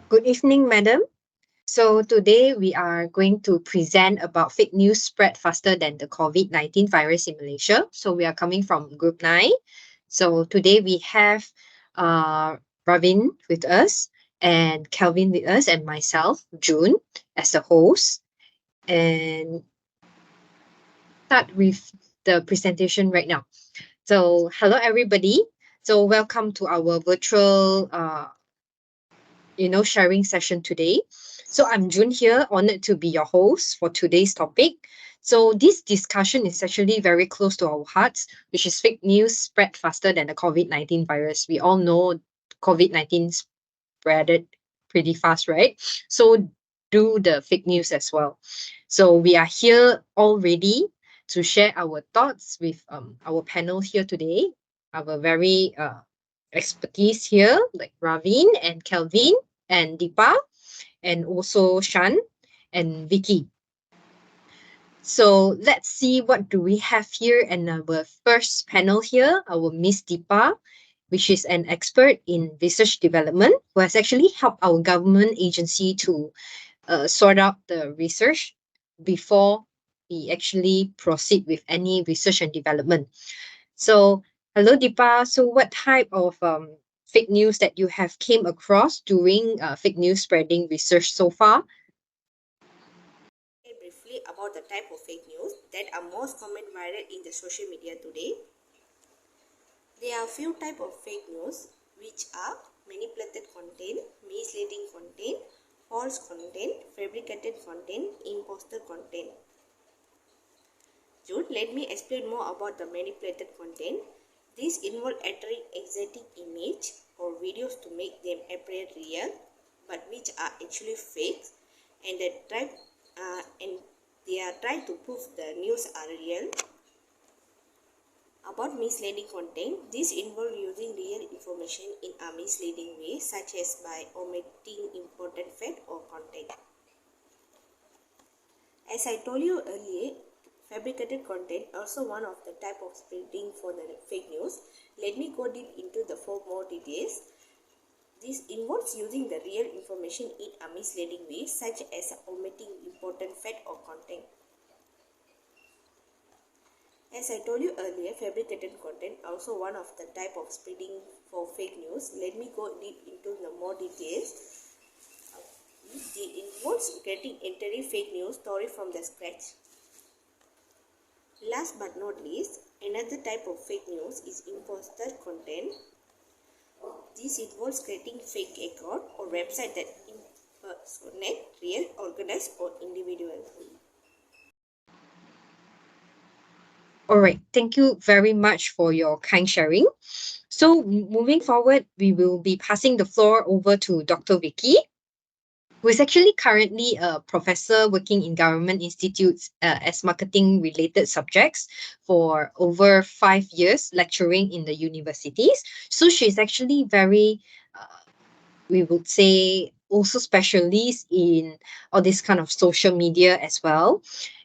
Good evening, madam. So today we are going to present about fake news spread faster than the COVID-19 virus in Malaysia. So we are coming from Group 9. So today we have uh, Ravin with us and Kelvin with us and myself, June, as the host. And start with the presentation right now. So hello, everybody. So welcome to our virtual sharing session today. So I'm June here, honored to be your host for today's topic. So this discussion is actually very close to our hearts, which is fake news spread faster than the COVID-19 virus. We all know COVID-19 spread pretty fast, right? So do the fake news as well. So we are here all ready to share our thoughts with our panel here today. Our very expertise here, like Ravin and Kelvin and Deepa, and also Shan and Vicky. So let's see what do we have here in our first panel here, our Miss Deepa, which is an expert in research development who has actually helped our government agency to sort out the research before we actually proceed with any research and development. So, hello, Deepa. So, what type of fake news that you have came across during fake news spreading research so far? Briefly about the type of fake news that are most common viral in the social media today. There are few type of fake news which are manipulated content, misleading content, false content, fabricated content, imposter content. Jude, let me explain more about the manipulated content. These involve altering exotic image or videos to make them appear real, but which are actually fake, and they are trying to prove the news are real. About misleading content, this involves using real information in a misleading way, such as by omitting important fact or content. As I told you earlier, fabricated content also one of the type of spreading for the fake news. Let me go deep into the four more details. This involves using the real information in a misleading way, such as omitting important fact or content. As I told you earlier, fabricated content also one of the type of spreading for fake news. Let me go deep into the more details. It involves getting entirely fake news story from the scratch. Last but not least, another type of fake news is imposter content. This involves creating fake account or website that impersonate real, organized or individual. All right. Thank you very much for your kind sharing. So, moving forward, we will be passing the floor over to Dr. Vicky, who is actually currently a professor working in government institutes as marketing related subjects for over 5 years, lecturing in the universities. So she's actually very, we would say, also specialist in all this kind of social media as well.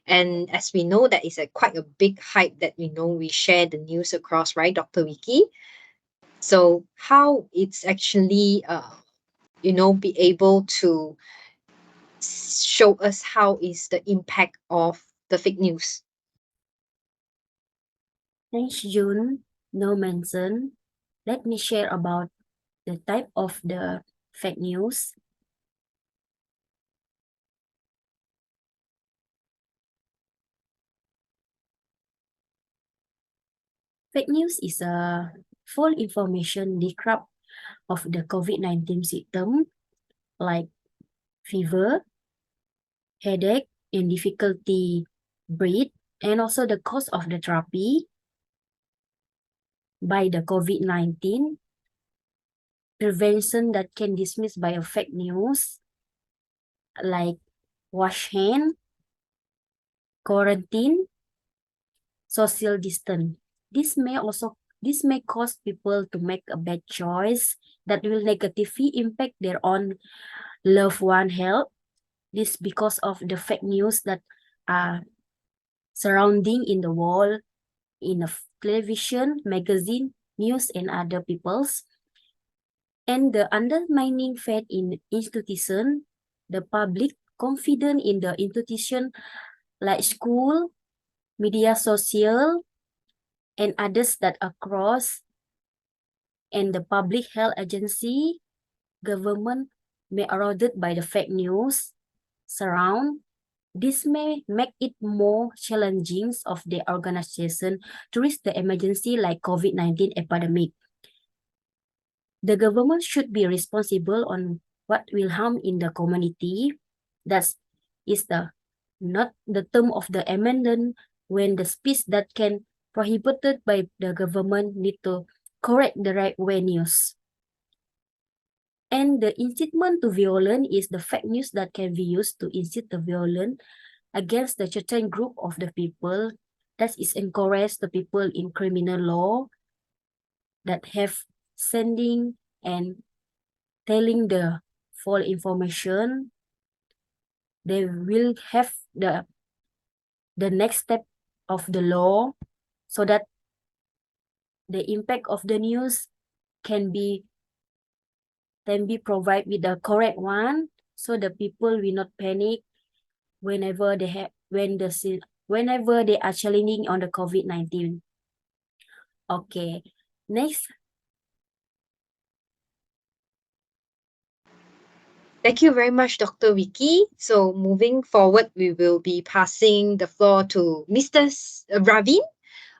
And as we know, that is a quite a big hype that we share the news across, right, Dr. Vicky? So how it's actually be able to show us how is the impact of the fake news. Thanks, June. No mention. Let me share about the type of the fake news. Fake news is a false information describe of the COVID-19 symptom like fever, headache, and difficulty breathe, and also the cause of the therapy by the COVID-19, prevention that can dismiss by a fake news like wash hand, quarantine, social distance. This may cause people to make a bad choice that will negatively impact their own loved one health. This because of the fake news that are surrounding in the world, in a television, magazine, news, and other people's. And the undermining faith in institution, the public confidence in the institution like school, media social, and others that across, and the public health agency, government may eroded by the fake news surround. This may make it more challenging of the organization to reach the emergency like COVID-19 epidemic. The government should be responsible on what will harm in the community. That is the not the term of the amendment when the speech that can prohibited by the government need to correct the right way news. And the incitement to violence is the fake news that can be used to incite the violence against the certain group of the people that is encourage the people in criminal law that have sending and telling the false information. They will have the next step of the law so that the impact of the news can be provided with the correct one, so the people will not panic whenever they have whenever they are challenging on the COVID-19. Okay, next. Thank you very much, Dr. Vicky. So moving forward, we will be passing the floor to Mr. Ravin,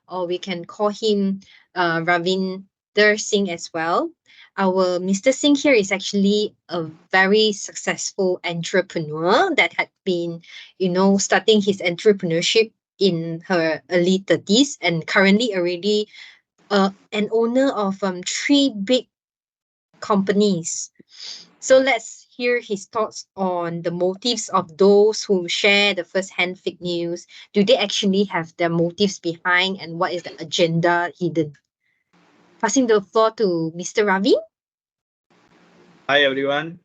or we can call him Ravinder Singh as well. Our Mr. Singh here is actually a very successful entrepreneur that had been, starting his entrepreneurship in her early 30s and currently already an owner of three big companies. So let's hear his thoughts on the motives of those who share the first-hand fake news. Do they actually have their motives behind, and what is the agenda hidden? Passing the floor to Mr. Ravi. Hi everyone.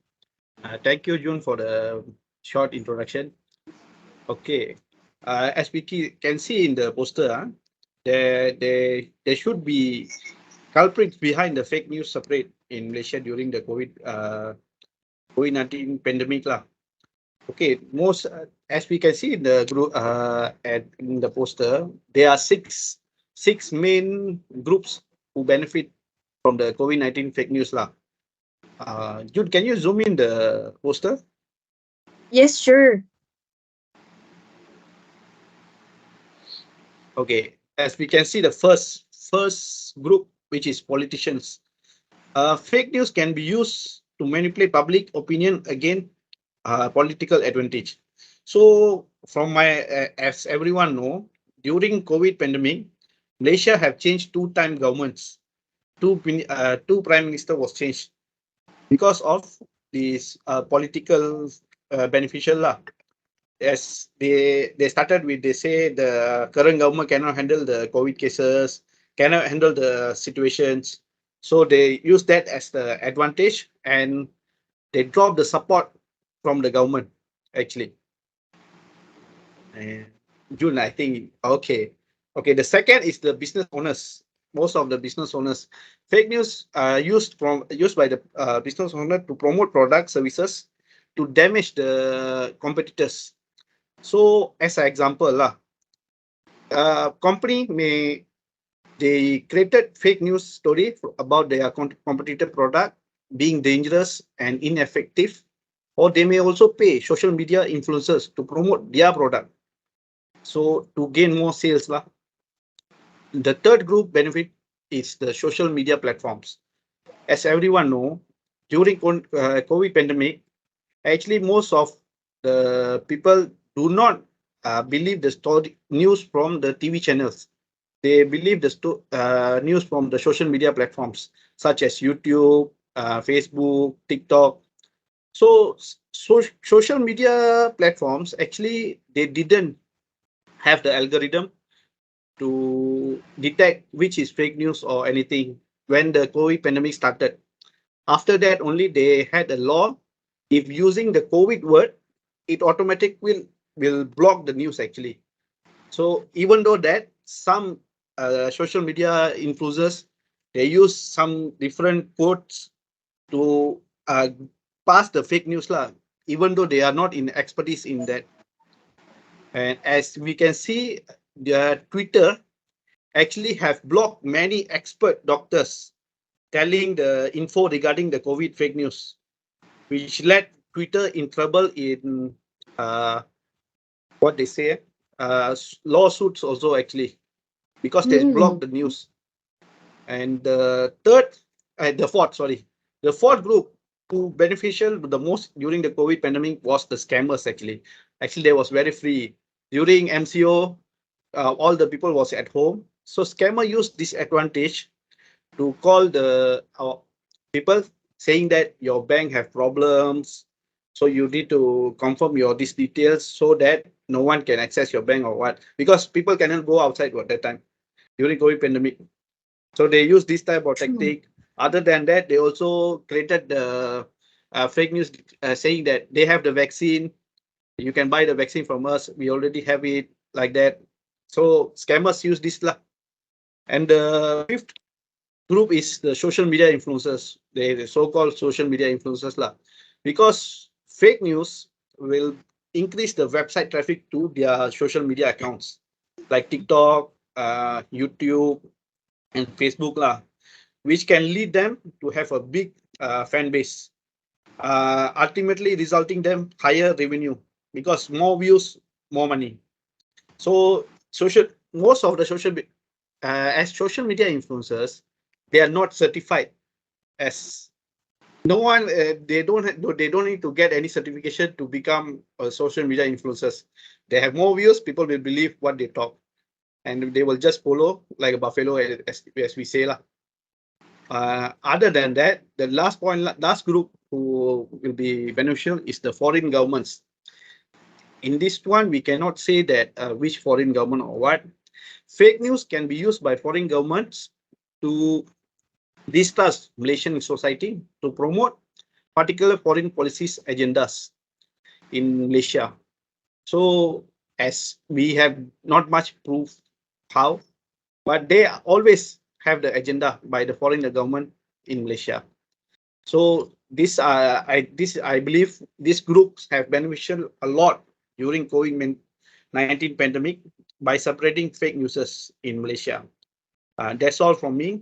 Thank you, June, for the short introduction. Okay. As we can see in the poster, there should be culprits behind the fake news spread in Malaysia during the COVID-19 pandemic lah. Okay, as we can see in the group in the poster, there are six main groups who benefit from the COVID-19 fake news lah. Jude, can you zoom in the poster? Yes, sure. Okay, as we can see, the first group, which is politicians. Fake news can be used to manipulate public opinion against political advantage. So, as everyone know, during COVID pandemic, Malaysia have changed two-time governments. Two prime minister was changed because of this political beneficial lah. As they started with, they say the current government cannot handle the COVID cases, cannot handle the situations. So they use that as the advantage and they drop the support from the government actually. And June, I think, okay. The second is the business owners. Most of the business owners, fake news used by the business owner to promote product services to damage the competitors. So as an example company they created fake news story about their competitor product being dangerous and ineffective, or they may also pay social media influencers to promote their product, so to gain more sales lah. The third group benefit is the social media platforms. As everyone know, during COVID pandemic, actually most of the people do not believe the story news from the TV channels. They believe the news from the social media platforms such as YouTube, Facebook, TikTok. So social media platforms actually they didn't have the algorithm to detect which is fake news or anything when the COVID pandemic started. After that, only they had a law. If using the COVID word, it automatically will block the news actually. So even though that some social media influencers, they use some different quotes to pass the fake news lah, even though they are not in expertise in that. And as we can see, the Twitter actually have blocked many expert doctors telling the info regarding the COVID fake news, which led Twitter in trouble in uh, what they say, lawsuits also actually, because they blocked the news. And the fourth group who beneficial the most during the COVID pandemic was the scammers actually. Actually, they was very free during MCO. All the people was at home, so scammer used this advantage to call the people saying that your bank have problems, so you need to confirm your these details so that no one can access your bank or what, because people cannot go outside at that time during COVID pandemic. So they use this type of tactic. Other than that, they also created the fake news saying that they have the vaccine. You can buy the vaccine from us. We already have it, like that. So scammers use this lah. And the fifth group is the social media influencers. The so-called social media influencers lah, because fake news will increase the website traffic to their social media accounts like TikTok, YouTube, and Facebook lah, which can lead them to have a big fan base, ultimately resulting them higher revenue, because more views, more money. So most of the as social media influencers, they are not certified as no one. They don't need to get any certification to become a social media influencers. They have more views. People will believe what they talk, and they will just follow like a buffalo, as we say lah. Other than that, the last group who will be beneficial is the foreign governments. In this one, we cannot say that which foreign government or what. Fake news can be used by foreign governments to distrust Malaysian society, to promote particular foreign policies agendas in Malaysia. So, as we have not much proof how, but they always have the agenda by the foreign government in Malaysia. So I believe these groups have beneficial a lot during COVID-19 pandemic by separating fake news in Malaysia. That's all from me.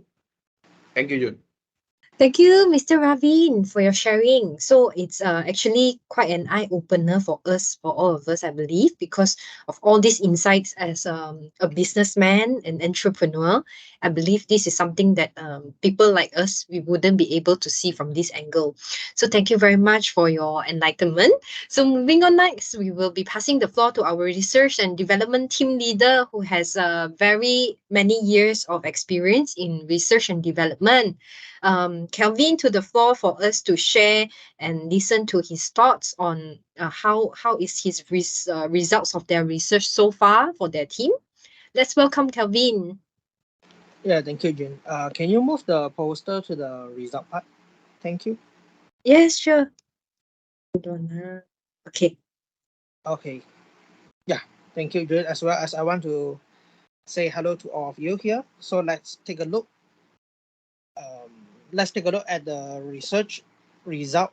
Thank you, Jun. Thank you, Mr. Ravin, for your sharing. So it's actually quite an eye opener for us, for all of us, I believe, because of all these insights as a businessman and entrepreneur. I believe this is something that people like us, we wouldn't be able to see from this angle. So thank you very much for your enlightenment. So moving on next, we will be passing the floor to our research and development team leader who has very many years of experience in research and development. Kelvin to the floor for us to share and listen to his thoughts on how is his results of their research so far for their team. Let's welcome Kelvin. Yeah, thank you, Jane. Can you move the poster to the result part? Thank you. Yes, sure. Hold on. Okay. Okay. Yeah, thank you, Jane. As well as I want to say hello to all of you here. So let's take a look. Let's take a look at the research result.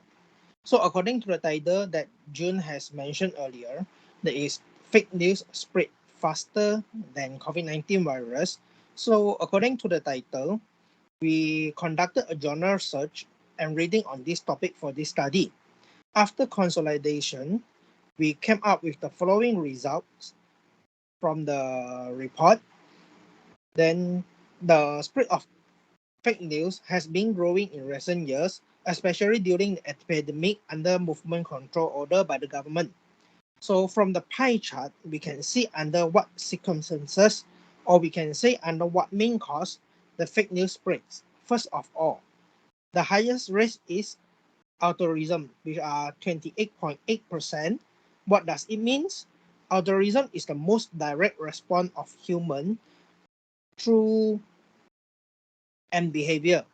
So according to the title that June has mentioned earlier, there is fake news spread faster than COVID-19 virus. So according to the title, we conducted a journal search and reading on this topic for this study. After consolidation, we came up with the following results from the report. Then the spread of fake news has been growing in recent years, especially during the epidemic under movement control order by the government. So from the pie chart, we can see under what circumstances, or we can say under what main cause, the fake news spreads. First of all, the highest risk is altruism, which are 28.8%. What does it mean? Altruism is the most direct response of human through and behavior.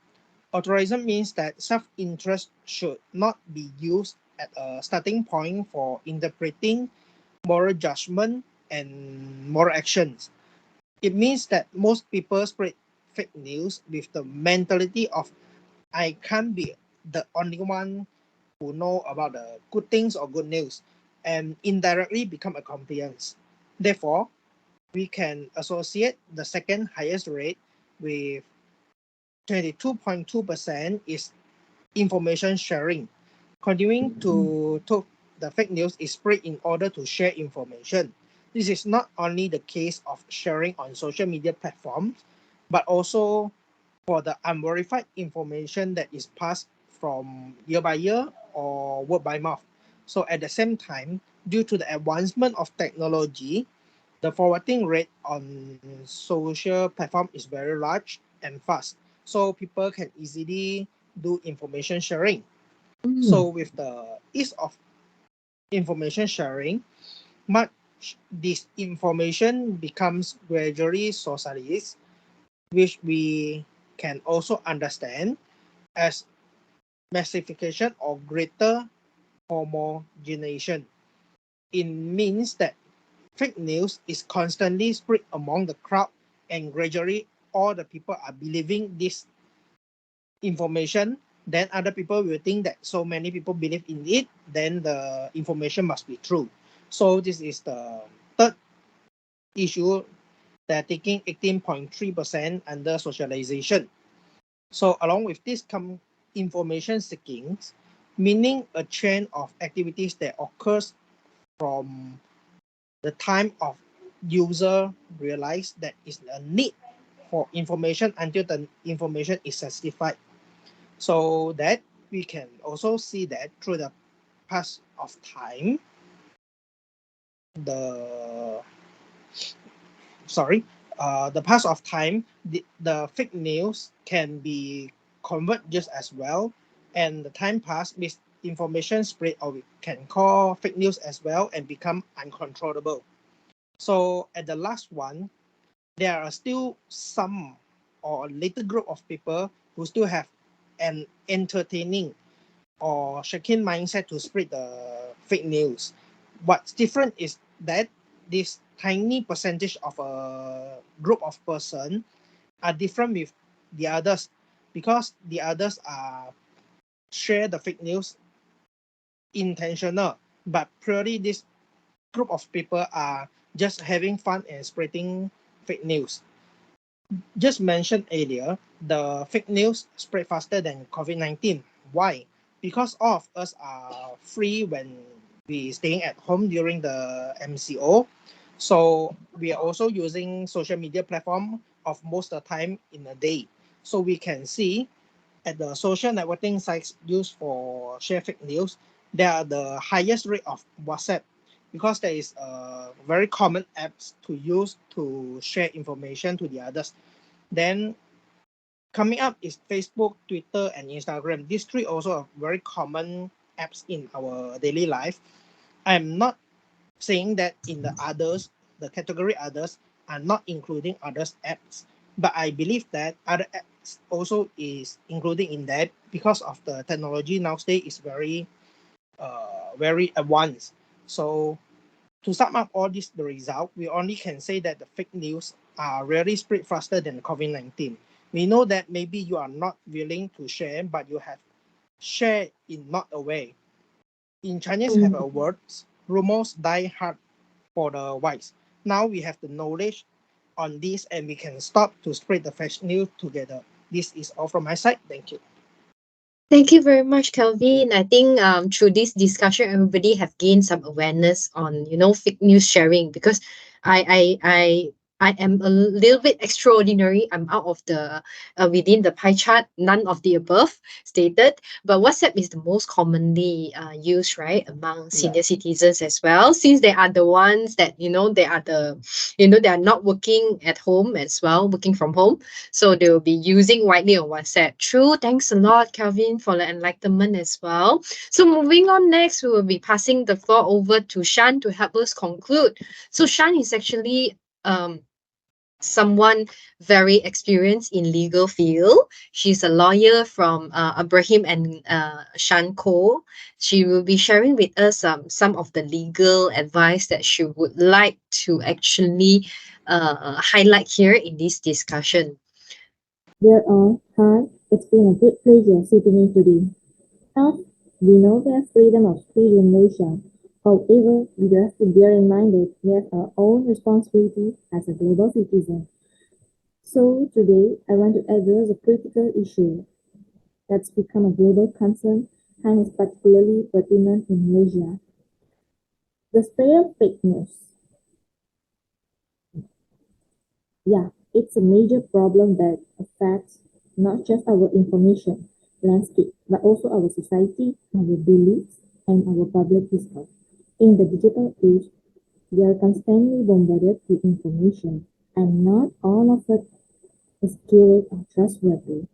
Altruism means that self-interest should not be used as a starting point for interpreting moral judgment and moral actions. It means that most people spread fake news with the mentality of I can't be the only one who know about the good things or good news and indirectly become a compliance. Therefore, we can associate the second highest rate with 22.2% is information sharing. Continuing to talk, the fake news is spread in order to share information. This is not only the case of sharing on social media platforms, but also for the unverified information that is passed from year by year or word by mouth. So at the same time, due to the advancement of technology, the forwarding rate on social platform is very large and fast. So people can easily do information sharing. Mm. So with the ease of information sharing, much this information becomes gradually socialized, which we can also understand as massification or greater homogenization. It means that fake news is constantly spread among the crowd and gradually all the people are believing this information. Then other people will think that so many people believe in it, then the information must be true. So this is the third issue that taking 18.3% under socialization. So along with this come information seeking, meaning a chain of activities that occurs from the time of user realize that is a need for information until the information is satisfied. So that we can also see that through the pass of time, the sorry, the pass of time, the fake news can be convert just as well, and the time pass misinformation spread, or we can call fake news as well, and become uncontrollable. So at the last one, there are still some or a little group of people who still have an entertaining or shaking mindset to spread the fake news. What's different is that this tiny percentage of a group of person are different with the others because the others are share the fake news intentional, but purely this group of people are just having fun and spreading fake news. Just mentioned earlier, the fake news spread faster than COVID-19. Why? Because all of us are free when we staying at home during the MCO. So we are also using social media platform of most of the time in a day. So we can see at the social networking sites used for share fake news, there are the highest rate of WhatsApp because there is a very common apps to use to share information to the others. Then coming up is Facebook, Twitter, and Instagram. These three also are very common apps in our daily life. I'm not saying that in the others, the category others are not including others apps, but I believe that other apps also is including in that because of the technology nowadays is very advanced. So to sum up all this the result, we only can say that the fake news are really spread faster than COVID-19. We know that maybe you are not willing to share, but you have shared in not a way. In Chinese have a Mm. word, rumors die hard for the wise. Now we have the knowledge on this and we can stop to spread the fake news together. This is all from my side. Thank you. Thank you very much, Kelvin. I think through this discussion, everybody have gained some awareness on fake news sharing because I am a little bit extraordinary. I'm out of the within the pie chart, none of the above stated. But WhatsApp is the most commonly used, right, among Yeah. senior citizens as well, since they are the ones that they are they are not working at home as well, working from home, so they will be using widely on WhatsApp. True. Thanks a lot, Calvin, for the enlightenment as well. So moving on next, we will be passing the floor over to Shan to help us conclude. So Shan is actually someone very experienced in legal field. She's a lawyer from Ibrahim and Shanko. She will be sharing with us some of the legal advice that she would like to actually highlight here in this discussion. Dear all, hi, it's been a great pleasure sitting in today. Now, we know we have freedom of speech in Malaysia. However, we have to bear in mind that we have our own responsibility as a global citizen. So today, I want to address a critical issue that's become a global concern and is particularly pertinent in Malaysia. The spread of fake news. Yeah, it's a major problem that affects not just our information landscape, but also our society, our beliefs, and our public discourse. In the digital age, we are constantly bombarded with information, and not all of it is accurate or trustworthy.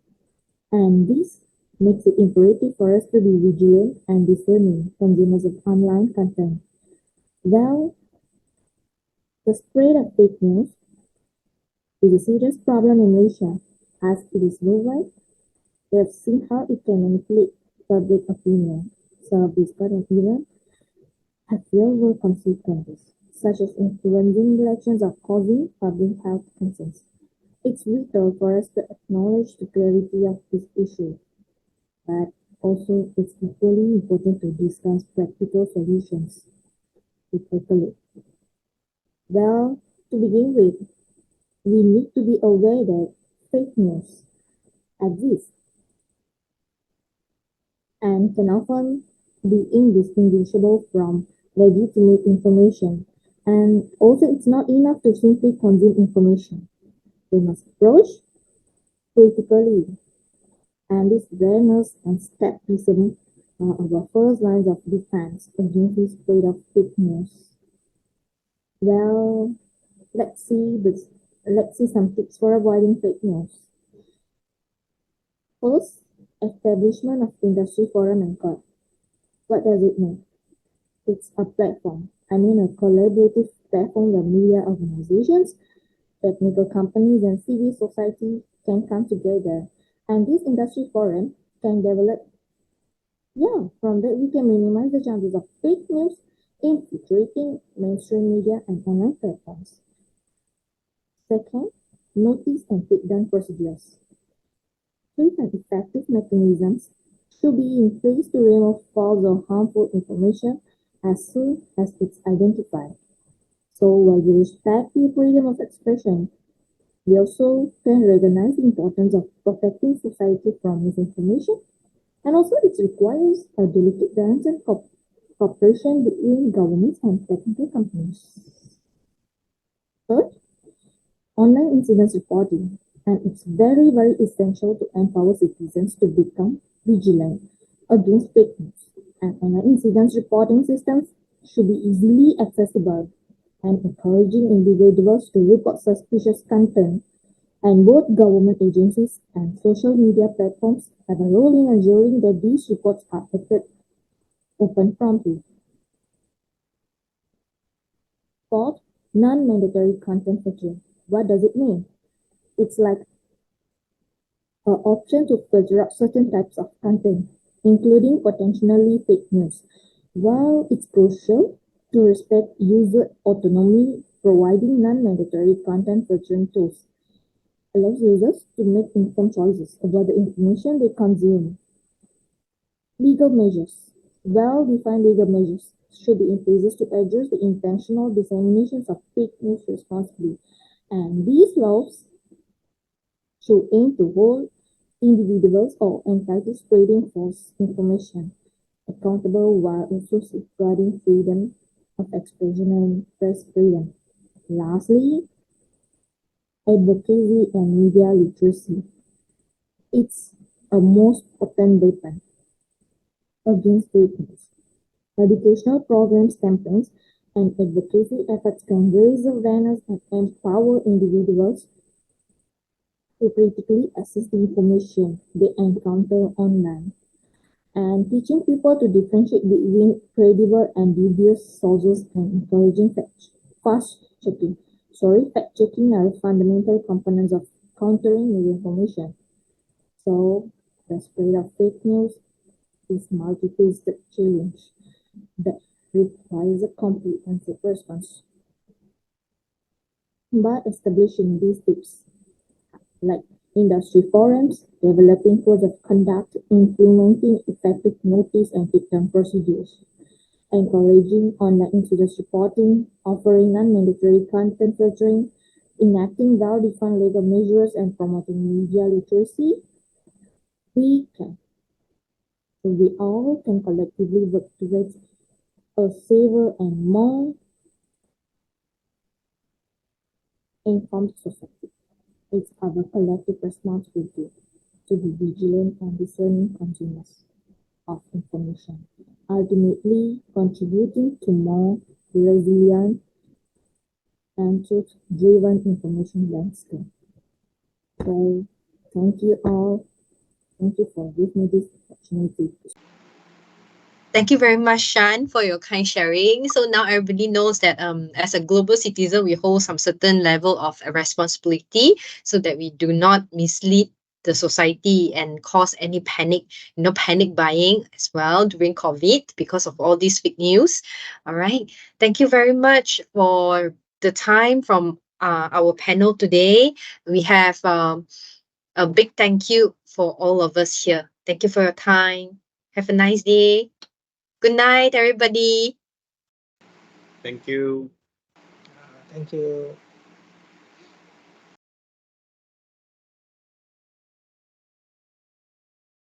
And this makes it imperative for us to be vigilant and discerning consumers of online content. Well, the spread of fake news is a serious problem in Malaysia, as it is worldwide. We have seen how it can manipulate public opinion, serve discord, and even have real-world consequences, such as influencing elections or causing public health concerns. It's vital for us to acknowledge the gravity of this issue, but also it's equally important to discuss practical solutions to tackle it. Well, to begin with, we need to be aware that fake news exists and can often be indistinguishable from legitimate information. And also, it's not enough to simply consume information. We must approach critically, and this awareness and skepticism are our first lines of defense against the spread of fake news. Well, let's see this. Let's see some tips for avoiding fake news. First, establishment of industry forum and court. What does it mean? It's a platform. I mean a collaborative platform where media organizations, technical companies, and civil society can come together. And this industry forum can develop, from that we can minimize the chances of fake news infiltrating mainstream media and online platforms. Second, notice and take down procedures. Safe and effective mechanisms should be in place to remove false or harmful information as soon as it's identified. So while we respect the freedom of expression, we also can recognize the importance of protecting society from misinformation, and also it requires a delicate balance and cooperation between governments and technical companies. Third, online incidents reporting, and it's very, very essential to empower citizens to become vigilant against fake news. And online incidents reporting systems should be easily accessible and encouraging individuals to report suspicious content. And both government agencies and social media platforms have a role in ensuring that these reports are open promptly. Fourth, non-mandatory content filtering. What does it mean? It's like an option to filter out certain types of content, including potentially fake news. While it's crucial to respect user autonomy, providing non-mandatory content filtering tools allows users to make informed choices about the information they consume. Legal measures. Well-defined legal measures should be in place to address the intentional disseminations of fake news responsibly. And these laws should aim to hold individuals or entities spreading false information accountable while also safeguarding freedom of expression and press freedom. Lastly, advocacy and media literacy. It's a most potent weapon against fake news. Educational programs, campaigns, and advocacy efforts can raise awareness and empower individuals to critically assess the information they encounter online, and teaching people to differentiate between credible and dubious sources and encouraging fast checking. Fact checking are fundamental components of countering misinformation. So, the spread of fake news is multifaceted challenge that requires a comprehensive response. By establishing these tips, like industry forums, developing codes of conduct, implementing effective notice and takedown procedures, encouraging online incident reporting, offering non-mandatory content filtering, enacting well-defined legal measures, and promoting media literacy. We can, we all can collectively work towards a safer and more informed society. It's our collective responsibility to be vigilant and discerning consumers of information, ultimately contributing to more resilient and truth-driven information landscape. So, thank you all. Thank you for giving me this opportunity. Thank you very much, Shan, for your kind sharing. So now everybody knows that as a global citizen, we hold some certain level of responsibility so that we do not mislead the society and cause any panic buying as well during COVID because of all these fake news. All right. Thank you very much for the time from our panel today. We have a big thank you for all of us here. Thank you for your time. Have a nice day. Good night, everybody. Thank you. Thank you.